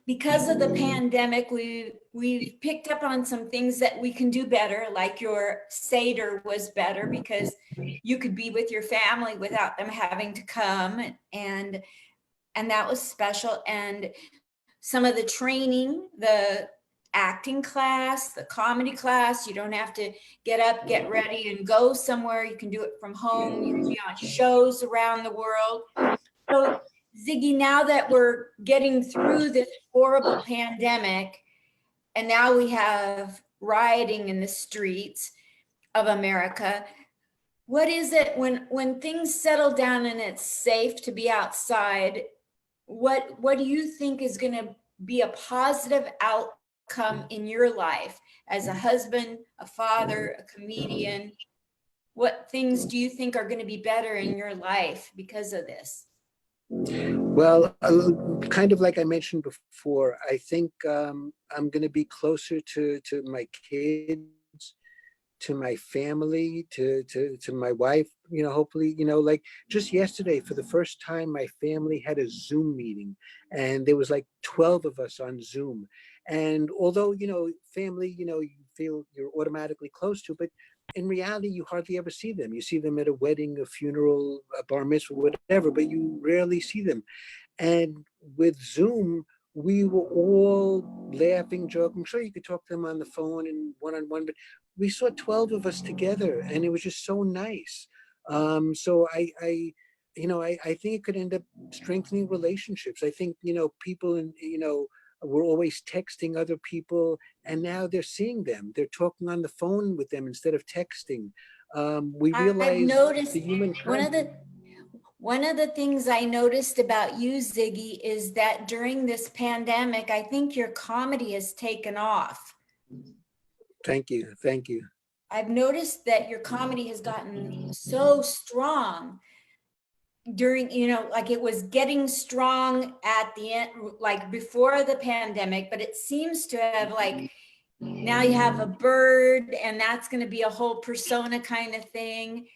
because of the pandemic, we've picked up on some things that we can do better, like your Seder was better because you could be with your family without them having to come, and that was special. And some of the training, the acting class, the comedy class, you don't have to get up, get ready, and go somewhere. You can do it from home. You can be on shows around the world. So Ziggy, now that we're getting through this horrible pandemic, and now we have rioting in the streets of America, what is it when things settle down and it's safe to be outside? What do you think is going to be a positive outcome in your life as a husband, a father, a comedian? What things do you think are going to be better in your life because of this? Well, kind of like I mentioned before, I think I'm going to be closer to my kids, to my family, to my wife, hopefully, like just yesterday, for the first time, my family had a Zoom meeting, and there was like 12 of us on Zoom. And although, family, you feel you're automatically close to, but in reality, you hardly ever see them. You see them at a wedding, a funeral, a bar mitzvah, whatever, but you rarely see them. And with Zoom, we were all laughing, joking. I'm sure you could talk to them on the phone and one-on-one, but we saw 12 of us together, and it was just so nice. So I think it could end up strengthening relationships. I think, people, we're always texting other people, and now they're seeing them. They're talking on the phone with them instead of texting. We I've realize noticed the human one of the things I noticed about you, Ziggy, is that during this pandemic, I think your comedy has taken off. Thank you. Thank you. I've noticed that your comedy has gotten so strong during, like it was getting strong at the end, like before the pandemic, but it seems to have like, now you have a bird and that's going to be a whole persona kind of thing.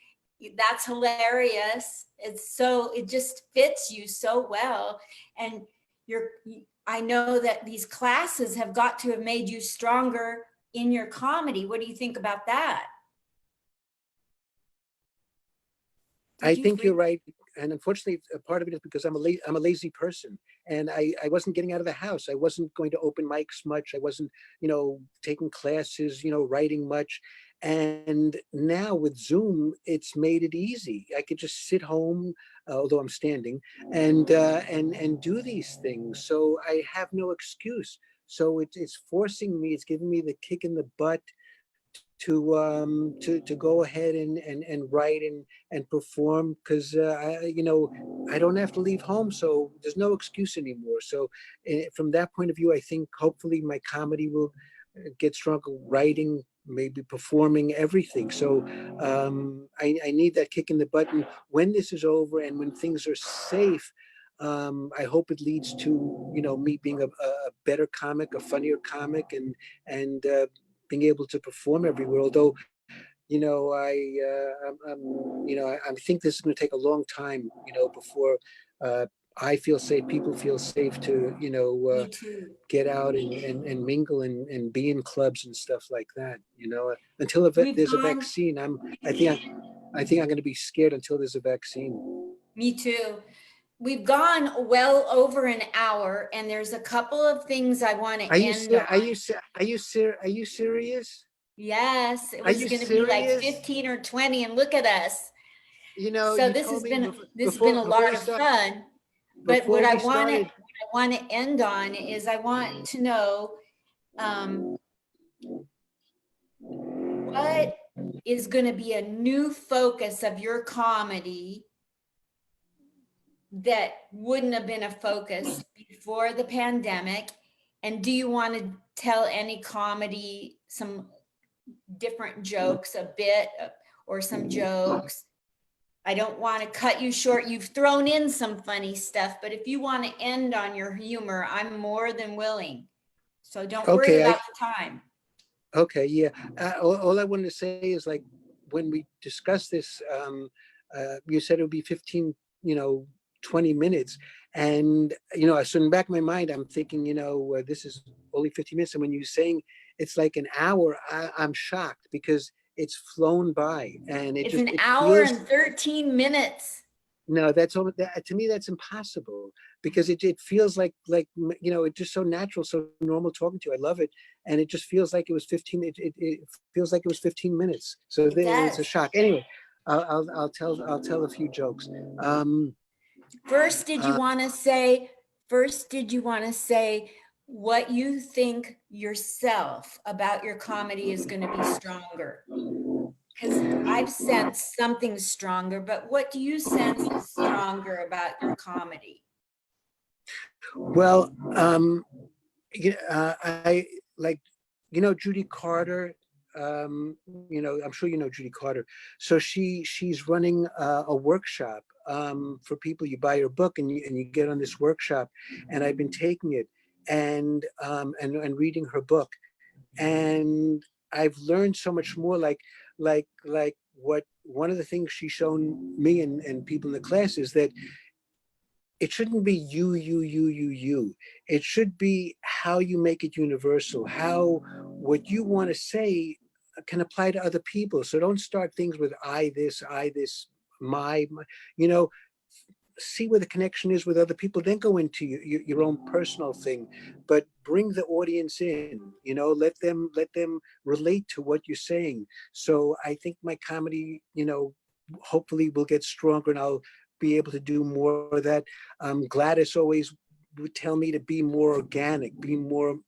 That's hilarious. It just fits you so well. And I know that these classes have got to have made you stronger in your comedy. What do you think about that? I think you're right. And unfortunately, a part of it is because I'm a lazy person, and I wasn't getting out of the house. I wasn't going to open mics much. I wasn't, taking classes, writing much. And now with Zoom, it's made it easy. I could just sit home, although I'm standing, and do these things. So I have no excuse. So it's forcing me. It's giving me the kick in the butt to go ahead and write and perform, because I don't have to leave home, so there's no excuse anymore. So from that point of view, I think hopefully my comedy will get stronger, writing, maybe performing, everything. So I need that kick in the butt. And when this is over and when things are safe, I hope it leads to me being a better comic, a funnier comic, and being able to perform everywhere. Although, I think this is going to take a long time, before I feel safe, people feel safe to, Me too. get out and mingle and be in clubs and stuff like that. Until We've there's a gone, vaccine, I think I'm going to be scared until there's a vaccine. me too. We've gone well over an hour, and there's a couple of things I want to end on. Are you serious? Yes, it Are was you going to be like serious? 15 or 20, and look at us. So You this told has me been a lot of fun. But what before I we started. want to end on is I want to know what is going to be a new focus of your comedy that wouldn't have been a focus before the pandemic? And do you want to tell any comedy, some different jokes, a bit or some jokes? I don't want to cut you short. You've thrown in some funny stuff, but if you want to end on your humor, I'm more than willing. So don't worry Okay, about the time. okay, yeah. All I wanted to say is, like, when we discussed this, you said it would be 15, 20 minutes. And, so in the back of my mind, I'm thinking, this is only 50 minutes. And when you're saying it's like an hour, I'm shocked, because it's flown by, and It's an it hour feels. and 13 minutes. No, to me, that's impossible, because it feels like, it's just so natural, so normal talking to you. I love it. And it just feels like it was 15, it feels like it was 15 minutes. So It it's a does. shock. Anyway, I'll tell a few jokes. First, did you want to say what you think yourself about your comedy is going to be stronger? Because I've sensed something stronger, but what do you sense is stronger about your comedy? Well, I like you know, Judy Carter, you know, I'm sure you know Judy Carter. So she's running a workshop for people. You buy her book and you get on this workshop, and I've been taking it and reading her book, and I've learned so much more. Like what one of the things she's shown me and people in the class is that it shouldn't be you. It should be how you make it universal, how what you want to say can apply to other people. So don't start things with I this, my, you know, see where the connection is with other people, then go into your own personal thing, but bring the audience in, you know, let them relate to what you're saying. So I think my comedy, you know, hopefully will get stronger, and I'll be able to do more of that. Gladys always would tell me to be more organic, be more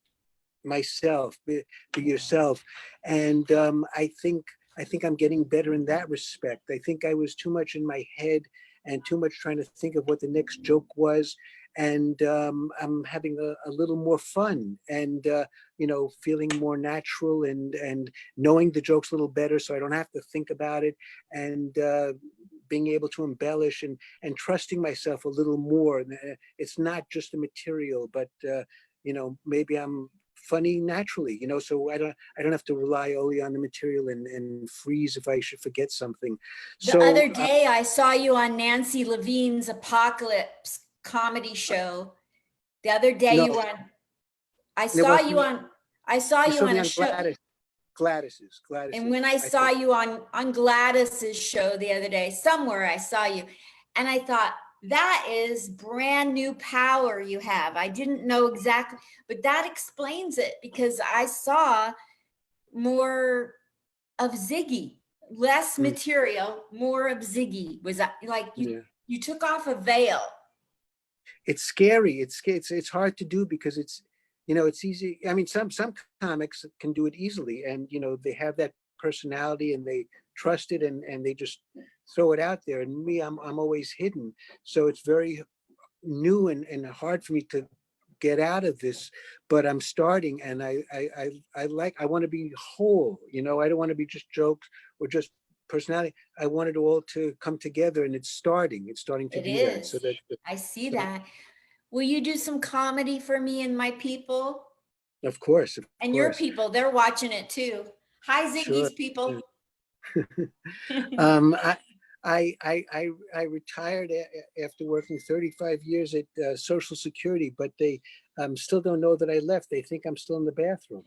myself, be yourself. And I think I'm getting better in that respect. I think I was too much in my head and too much trying to think of what the next joke was. And I'm having a little more fun and, you know, feeling more natural and knowing the jokes a little better so I don't have to think about it, and being able to embellish and trusting myself a little more. It's not just the material, but, you know, maybe I'm funny naturally, you know, so I don't have to rely only on the material and freeze if I should forget something. The other day I saw you on Nancy Levine's Apocalypse comedy show. The other day no, you were on, I it saw wasn't you me. on, I saw You you saw on me a on show. Gladys's. And when I I saw think. you on Gladys's show the other day, somewhere I saw you, and I thought, that is brand new power you have. I didn't know exactly, but that explains it, because I saw more of Ziggy, less Mm, material, more of Ziggy. Was that like yeah. you took off a veil? It's scary. It's hard to do because it's, you know, it's easy. I mean, some comics can do it easily, and you know, they have that personality and they trust it, and they just throw it out there. And me, I'm always hidden, so it's very new and hard for me to get out of this. But I'm starting, and I want to be whole. You know, I don't want to be just jokes or just personality. I want it all to come together, and it's starting to It do that. So is. that I see so that. Will you do some comedy for me and my people? of course, of And your course. people, they're watching it too. Hi, Sure. Ziggy's people. Um, I, I retired after working 35 years at Social Security, but they still don't know that I left. They think I'm still in the bathroom.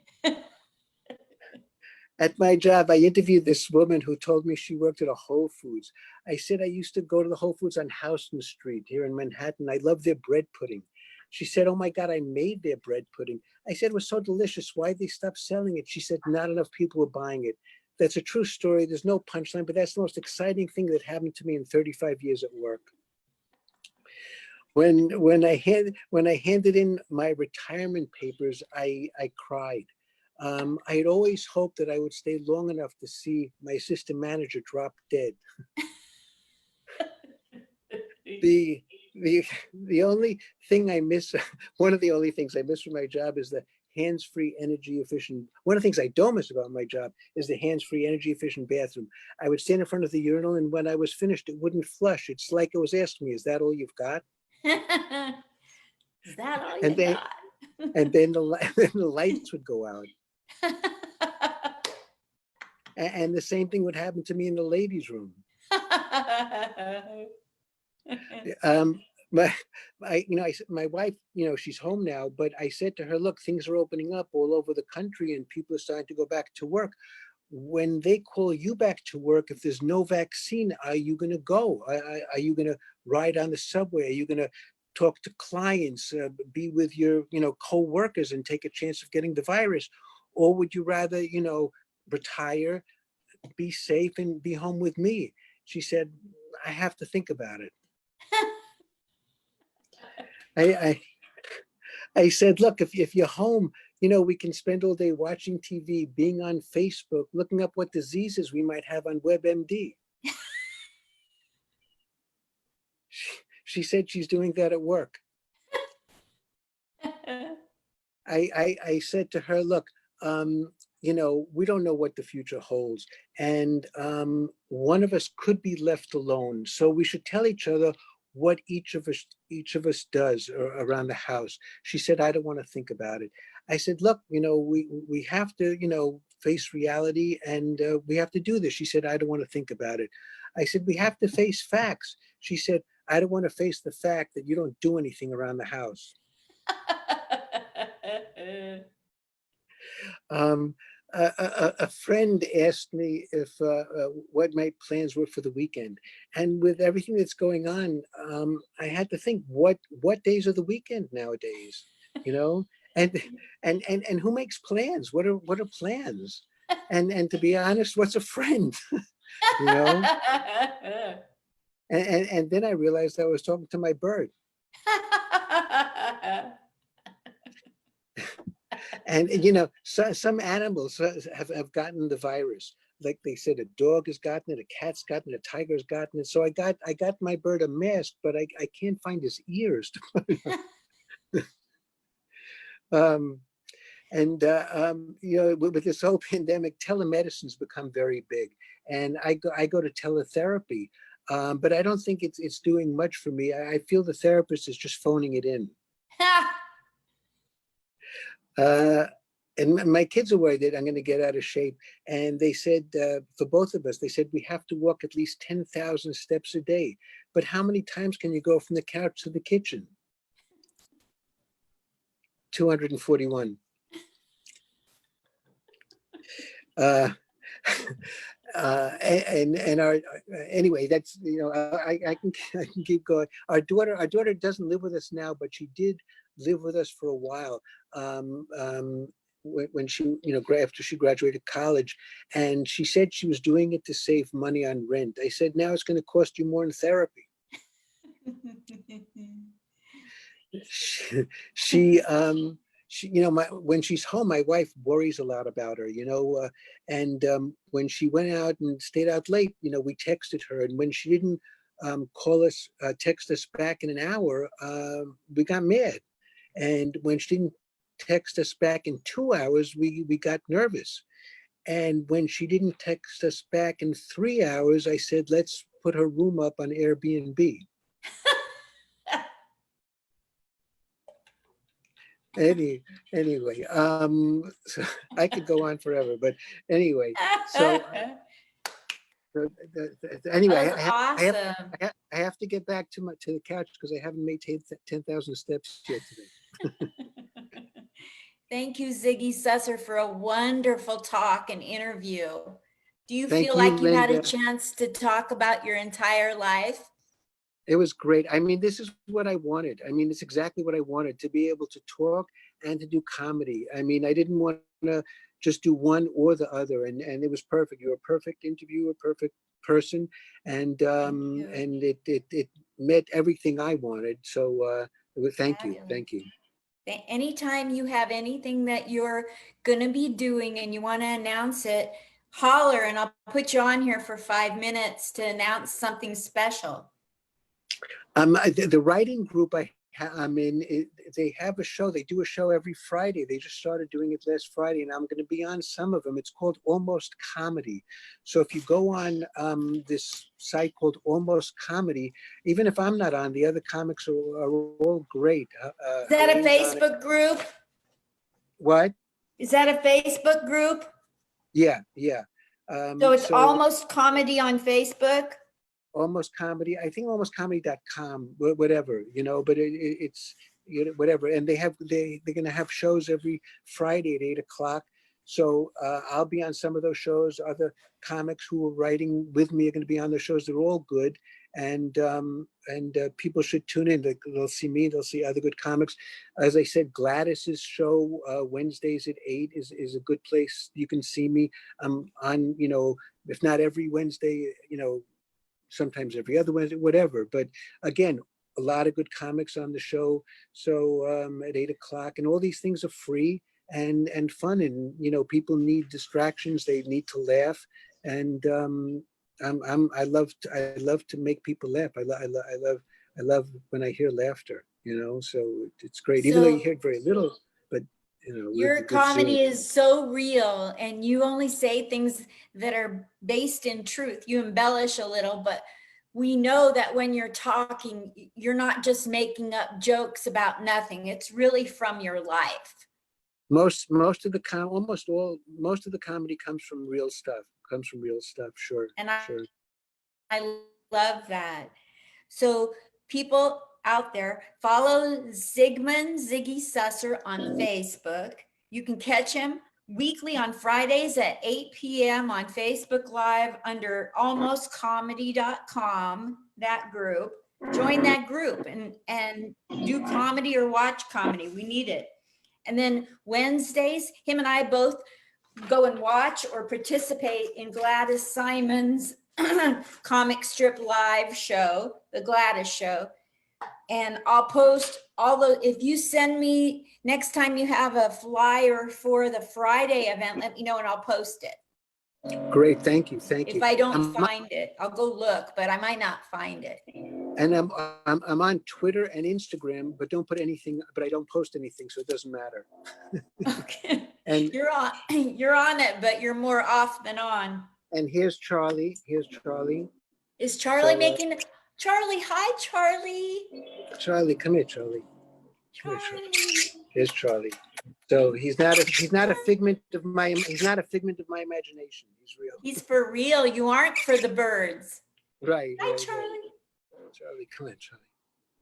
At my job, I interviewed this woman who told me she worked at a Whole Foods. I said I used to go to the Whole Foods on Houston Street here in Manhattan. I love their bread pudding. She said, "Oh my God, I made their bread pudding." I said, "It was so delicious. Why'd they stop selling it?" She said, "Not enough people were buying it." That's a true story. There's no punchline, but that's the most exciting thing that happened to me in 35 years at work. When I handed in my retirement papers, I cried. I had always hoped that I would stay long enough to see my assistant manager drop dead. The the only thing I miss, one of the only things I miss from my job is the hands-free, energy efficient. One of the things I don't miss about my job is the hands-free, energy efficient bathroom. I would stand in front of the urinal, and when I was finished, it wouldn't flush. It's like it was asking me, "Is that all you've got?" Is that all And you then got? then then the lights would go out. And the same thing would happen to me in the ladies' room. Um, my, my wife, she's home now, but I said to her, "Look, things are opening up all over the country, and people are starting to go back to work. When they call you back to work, if there's no vaccine, are you going to go? Are you going to ride on the subway? Are you going to talk to clients, be with your, co-workers and take a chance of getting the virus? Or would you rather, retire, be safe, and be home with me?" She said, "I have to think about it." I, I said, "Look, if you're home, we can spend all day watching TV, being on Facebook, looking up what diseases we might have on WebMD." She said she's doing that at work. I said to her, "Look, you know, we don't know what the future holds. And one of us could be left alone. So we should tell each other what each of us does around the house. She said, I don't want to think about it. I said, look, you know, we have to, you know, face reality, and we have to do this. She said, I don't want to think about it. I said, we have to face facts. She said, I don't want to face the fact that you don't do anything around the house. Um, a friend asked me if what my plans were for the weekend, and with everything that's going on, I had to think what days are the weekend nowadays, you know, and and who makes plans? What are plans? And to be honest, what's a friend? You know? And then I realized I was talking to my bird. And you know, some animals have gotten the virus. Like they said, a dog has gotten it, a cat's gotten it, a tiger's gotten it. So I got my bird a mask, but I can't find his ears to put it on. You know, with this whole pandemic, telemedicine's become very big, and I go to teletherapy, but I don't think it's doing much for me. I feel the therapist is just phoning it in. Uh, and my kids are worried that I'm going to get out of shape. And they said, for both of us, they said we have to walk at least 10,000 steps a day. But how many times can you go from the couch to the kitchen? 241. Uh, and our anyway, that's, you know, I can keep going. Our daughter doesn't live with us now, but she did live with us for a while. When she, you know, after she graduated college, and she said she was doing it to save money on rent. I said, now it's going to cost you more in therapy. she you know, when she's home, my wife worries a lot about her, you know, and when she went out and stayed out late, you know, we texted her, and when she didn't text us back in an hour, we got mad. And when she didn't text us back in 2 hours, we got nervous. And when she didn't text us back in 3 hours, I said, let's put her room up on Airbnb. Anyway, so I could go on forever, but anyway, so anyway, That was awesome. I have to get back to the couch because I haven't made 10,000 steps yet today. Thank you, Ziggy Susser, for a wonderful talk and interview. Do you Thank feel you, like you had a Linda. chance to talk about your entire life? It was great. I mean, this is what I wanted. I mean, it's exactly what I wanted, to be able to talk and to do comedy. I mean, I didn't want to just do one or the other, and it was perfect. You're a perfect interviewer, perfect person, and it met everything I wanted. So thank you, Fabulous. thank you. Anytime you have anything that you're going to be doing and you want to announce it, holler and I'll put you on here for 5 minutes to announce something special. The writing group I'm in, they have a show. They do a show every Friday. They just started doing it last Friday, and I'm going to be on some of them. It's called Almost Comedy. So if you go on this site called Almost Comedy, even if I'm not on, the other comics are all great. Is that a Helene's on it. Facebook group? What? Is that a Facebook group? Yeah. So it's Almost Comedy on Facebook? Almost Comedy. I think almostcomedy.com, whatever, you know, but it's, you know, whatever. And they're going to have shows every Friday at 8 o'clock. So I'll be on some of those shows. Other comics who are writing with me are going to be on the shows. They're all good. And people should tune in. They'll see me, they'll see other good comics. As I said, Gladys's show, Wednesdays at 8 is a good place. You can see me. I'm on, you know, if not every Wednesday, you know, sometimes every other Wednesday, whatever. But again, a lot of good comics on the show. So at 8 o'clock, and all these things are free and fun. And, you know, people need distractions. They need to laugh. And I love to make people laugh. I love when I hear laughter, you know, so it's great. Even though you hear it very little, but Your comedy is so real, and you only say things that are based in truth. You embellish a little, but we know that when you're talking, you're not just making up jokes about nothing. It's really from your life. Most of the most of the comedy comes from real stuff. Sure. And Sure. I love that. So people out there, follow Ziggy Susser on Facebook. You can catch him weekly on Fridays at 8 p.m. on Facebook Live under almostcomedy.com, that group. Join that group and do comedy or watch comedy. We need it. And then Wednesdays, him and I both go and watch or participate in Gladys Simon's comic strip live show, the Gladys Show. And I'll post if you send me, next time you have a flyer for the Friday event, let me know and I'll post it. Great, thank you. If I don't find it, I'll go look, but I might not find it. And I'm on Twitter and Instagram, but don't put anything, but I don't post anything, so it doesn't matter. Okay. And you're on it, but you're more off than on. And here's Charlie. Is Charlie making Charlie? Hi, Charlie. Charlie, come here, Charlie. Here's Charlie. So he's not a figment of my imagination. He's real. He's for real. You aren't for the birds. Right. Hi, Charlie. Right. Charlie, come in, Charlie.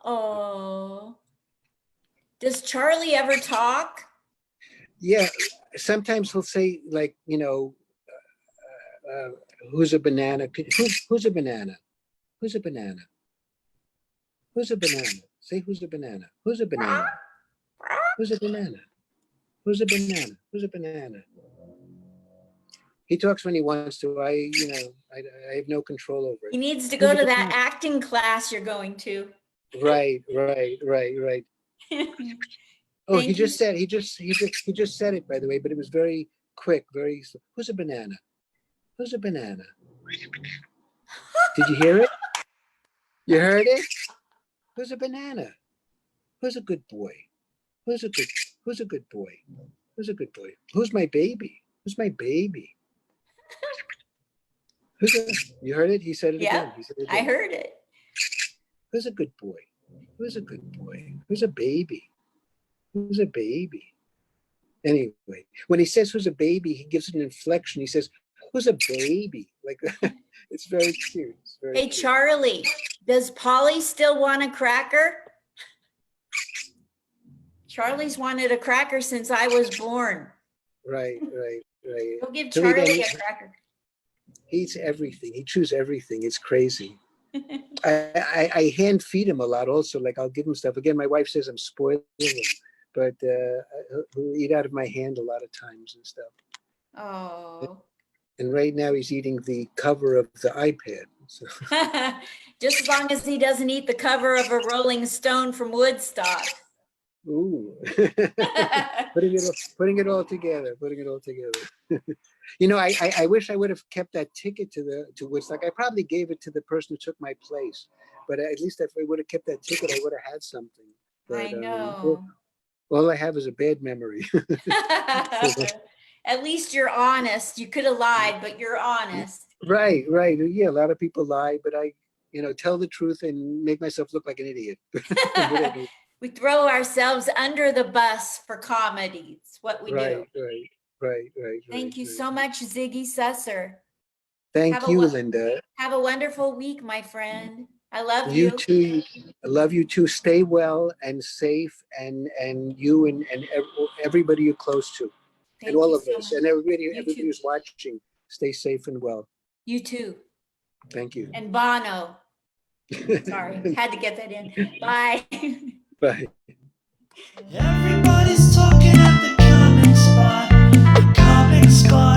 Oh. Does Charlie ever talk? Yeah. Sometimes he'll say, like, who's a banana? Who's a banana? Who's a banana? Who's a banana? Say, who's a banana? Who's a banana? Who's a banana? Who's a banana? Who's a banana? He talks when he wants to. I have no control over it. He needs to go to that acting class you're going to. Right. Oh, he just said it, by the way, but it was very quick, who's a banana? Who's a banana? Did you hear it? You heard it? Who's a banana? Who's a good boy? Who's a good boy? Who's a good boy? Who's my baby? Who's my baby? You heard it? He said it again. I heard it. Who's a good boy? Who's a good boy? Who's a baby? Who's a baby? Anyway, when he says who's a baby, he gives it an inflection. He says, who's a baby? Like that. It's very cute. Hey, Charlie, does Polly still want a cracker? Charlie's wanted a cracker since I was born. Right. Go give Charlie a cracker. He eats everything. He chews everything. It's crazy. I hand feed him a lot also. Like, I'll give him stuff. Again, my wife says I'm spoiling him, but he'll eat out of my hand a lot of times and stuff. Oh. And right now he's eating the cover of the iPad. So. Just as long as he doesn't eat the cover of a Rolling Stone from Woodstock. Ooh. putting it all together. I wish I would have kept that ticket to Woodstock. I probably gave it to the person who took my place, but at least if I would have kept that ticket, I would have had something. But, I know. All I have is a bad memory. At least you're honest. You could have lied, but you're honest. Right. Yeah, a lot of people lie, but I, tell the truth and make myself look like an idiot. We throw ourselves under the bus for comedy. It's what we do. Right. Thank you so much, Ziggy Susser. Thank you, Linda. Have a wonderful week, my friend. I love you. You too. I love you too. Stay well and safe, and you and everybody you're close to. And all of us, and everybody who's watching, stay safe and well. You too. Thank you. And Bono. Sorry, had to get that in. Bye. Bye. Everybody's talking at the comic spot.